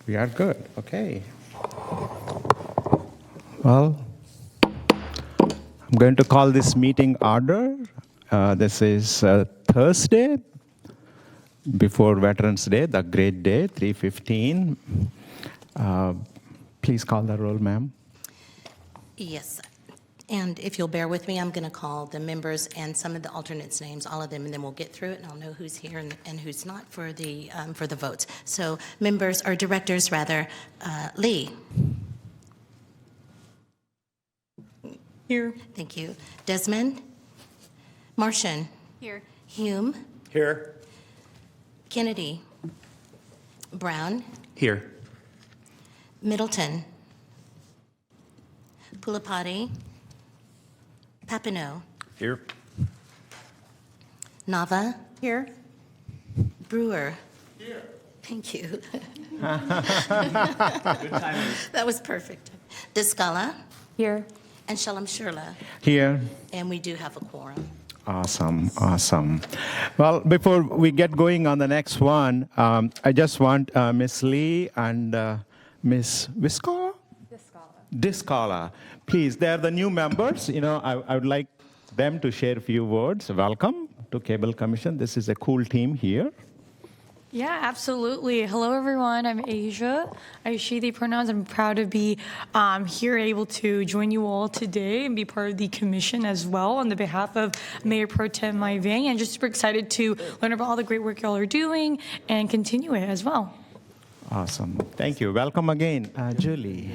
We are good. Okay. Well, I'm going to call this meeting order. This is Thursday before Veterans Day, the great day, 3:15. Please call the roll, ma'am. Yes. And if you'll bear with me, I'm going to call the members and some of the alternates' names, all of them, and then we'll get through it, and I'll know who's here and who's not for the votes. So members, or directors, rather, Lee. Here. Thank you. Desmond. Martian. Here. Hume. Here. Kennedy. Brown. Here. Middleton. Pulapati. Papineau. Here. Nava. Here. Brewer. Here. Thank you. Good timing. That was perfect. Descala. Here. And Shalom Shurla. Here. And we do have a quorum. Awesome, awesome. Well, before we get going on the next one, I just want Miss Lee and Miss Viscala? Discala. Please, they're the new members. I would like them to share a few words. Welcome to Cable Commission. This is a cool team here. Yeah, absolutely. Hello, everyone. I'm Asia. I use she, they pronouns. I'm proud to be here, able to join you all today and be part of the commission as well on the behalf of Mayor Pro Tem Mai Vang, and just super excited to learn about all the great work y'all are doing and continue it as well. Awesome. Thank you. Welcome again, Julie.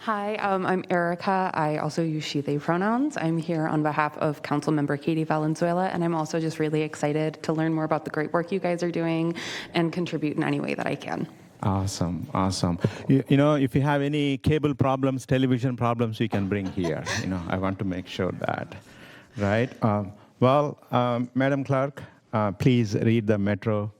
Hi, I'm Erica. I also use she, they pronouns. I'm here on behalf of Councilmember Katie Valenzuela, and I'm also just really excited to learn more about the great work you guys are doing and contribute in any way that I can. Awesome, awesome. If you have any cable problems, television problems, you can bring here. I want to make sure that, right? Madam Clerk, please read the Metro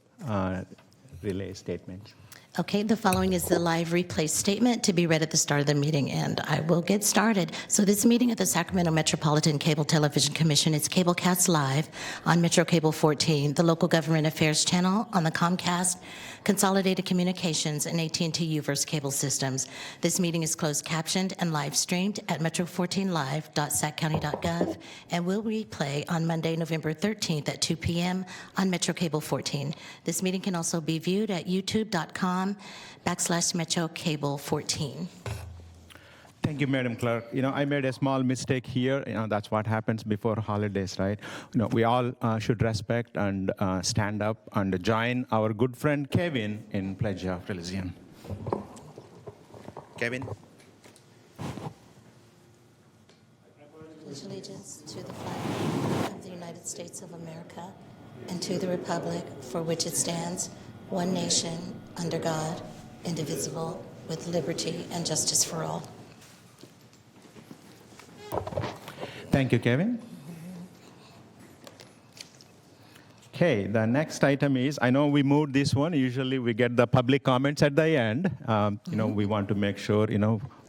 relay statement. Okay, the following is the live replay statement to be read at the start of the meeting, and I will get started. So this meeting of the Sacramento Metropolitan Cable Television Commission is cablecast live on Metro Cable 14, the local government affairs channel on the Comcast, Consolidated Communications, and AT&T UVerse cable systems. This meeting is closed captioned and live streamed at metro14live.saccounty.gov and will replay on Monday, November 13th at 2 p.m. on Metro Cable 14. This meeting can also be viewed at youtube.com/Metro Cable 14. Thank you, Madam Clerk. I made a small mistake here. That's what happens before holidays, right? We all should respect and stand up and join our good friend Kevin in Pledge of Allegiance. Kevin. Pledge allegiance to the flag of the United States of America and to the republic for which it stands, one nation, under God, indivisible, with liberty and justice for all. Thank you, Kevin. Okay, the next item is, I know we moved this one. Usually we get the public comments at the end. We want to make sure,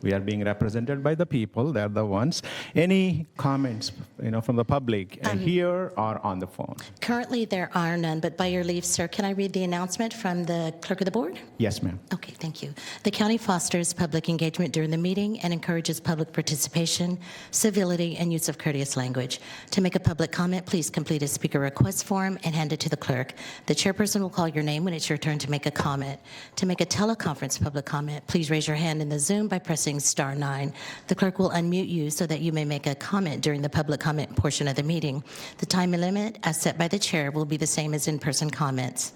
we are being represented by the people. They're the ones. Any comments, from the public here or on the phone? Currently, there are none, but by your leave, sir, can I read the announcement from the clerk of the board? Yes, ma'am. Okay, thank you. The county fosters public engagement during the meeting and encourages public participation, civility, and use of courteous language. To make a public comment, please complete a speaker request form and hand it to the clerk. The chairperson will call your name when it's your turn to make a comment. To make a teleconference public comment, please raise your hand in the Zoom by pressing *9. The clerk will unmute you so that you may make a comment during the public comment portion of the meeting. The time limit, as set by the chair, will be the same as in-person comments.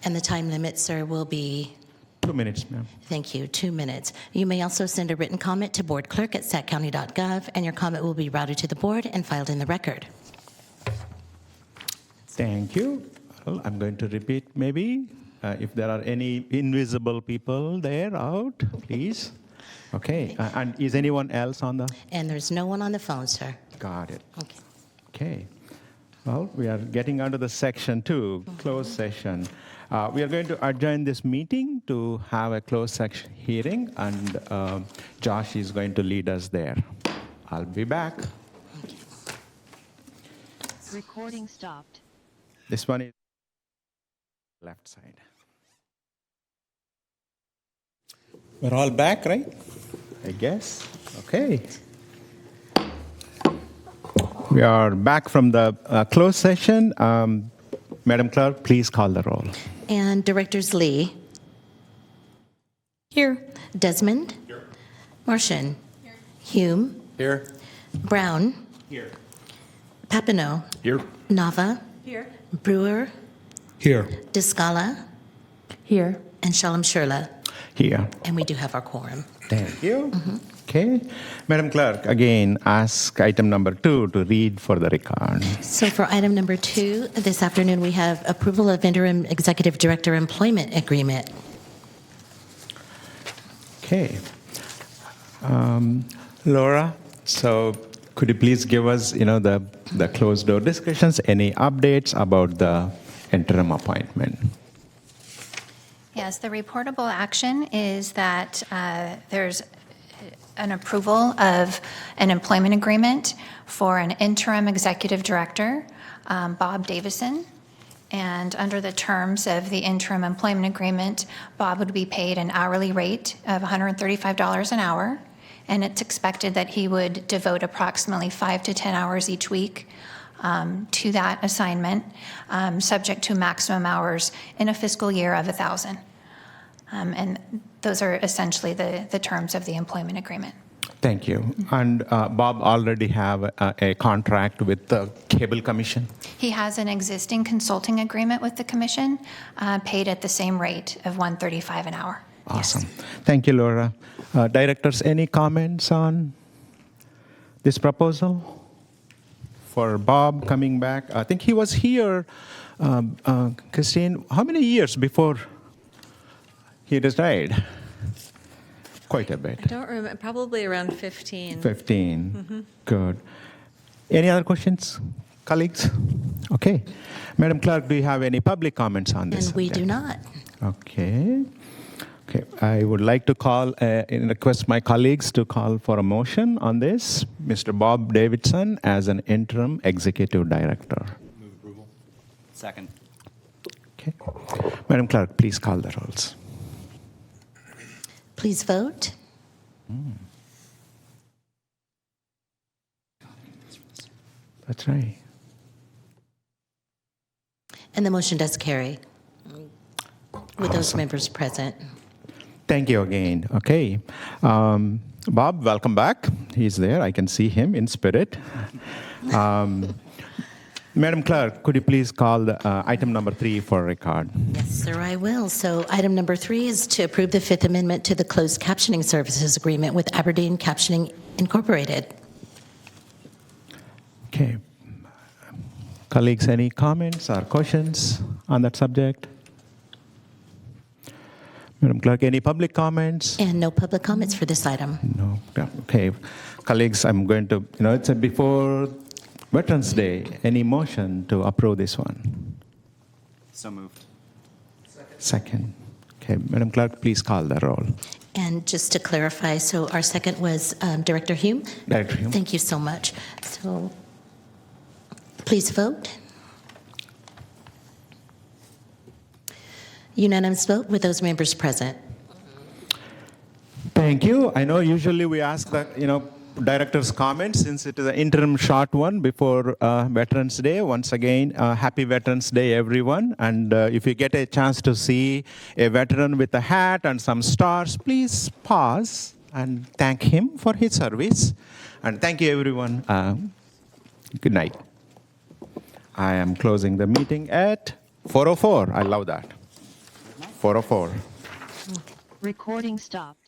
And the time limit, sir, will be 2 minutes, ma'am. Thank you. 2 minutes. You may also send a written comment to boardclerk@saccounty.gov, and your comment will be routed to the board and filed in the record. Thank you. Well, I'm going to repeat maybe. If there are any invisible people there out, please. Okay. And is anyone else on the? And there's no one on the phone, sir. Got it. Okay. Okay. Well, we are getting onto the section 2, closed session. We are going to adjourn this meeting to have a closed section hearing, and Josh is going to lead us there. I'll be back. Recording stopped. This one is left side. We're all back, right? I guess. Okay. We are back from the closed session. Madam Clerk, please call the roll. And Directors Lee, Here. Desmond, Martian, Hume, Here. Brown, Here. Papineau, Here. Nava, Here. Brewer, Here. Discala, Here. and Shalom Shirla. Here. And we do have our quorum. Thank you. Okay. Madam Clerk, again, ask item number 2 to read for the record. So for item number 2, this afternoon we have approval of interim executive director employment agreement. Okay. Laura, so could you please give us, the closed door discussions, any updates about the interim appointment? Yes, the reportable action is that there's an approval of an employment agreement for an interim executive director, Bob Davison. And under the terms of the interim employment agreement, Bob would be paid an hourly rate of $135 an hour. And it's expected that he would devote approximately 5 to 10 hours each week to that assignment, subject to maximum hours in a fiscal year of 1,000. And those are essentially the terms of the employment agreement. Thank you. And Bob already have a contract with the Cable Commission? He has an existing consulting agreement with the commission, paid at the same rate of $135 an hour. Awesome. Thank you, Laura. Directors, any comments on this proposal? For Bob coming back, I think he was here, Christine, how many years before he retired? Quite a bit. I don't remember, probably around 15. 15. Good. Any other questions, colleagues? Okay. Madam Clerk, do you have any public comments on this? And we do subject? not. Okay. Okay. I would like to request my colleagues to call for a motion on this. Mr. Bob Davidson as an interim executive director. Move approval. Second. Okay. Madam Clerk, please call the rolls. Please vote. That's right. And the motion does carry with those Awesome. members present. Thank you again. Okay. Bob, welcome back. He's there. I can see him in spirit. Madam Clerk, could you please call the, item number 3 for record? Yes, sir, I will. So item number 3 is to approve the Fifth Amendment to the Closed Captioning Services Agreement with Aberdeen Captioning Incorporated. Okay. Colleagues, any comments or questions on that subject? Madam Clerk, any public comments? And no public comments for this item. No. Yeah, okay. Colleagues, I'm going to, it's before Veterans Day. Any motion to approve this one? So moved. Second. Okay. Madam Clerk, please call the roll. And just to clarify, so our second was Director Hume? Director Hume. Thank you so much. So please vote. Unanimous vote with those members present. Thank you. I know usually we ask the, director's comments since it is an interim short one before Veterans Day. Once again, happy Veterans Day, everyone. And if you get a chance to see a veteran with a hat and some stars, please pause and thank him for his service. And thank you, everyone. Good night. I am closing the meeting at 4:04. I love that. 4:04. Recording stopped.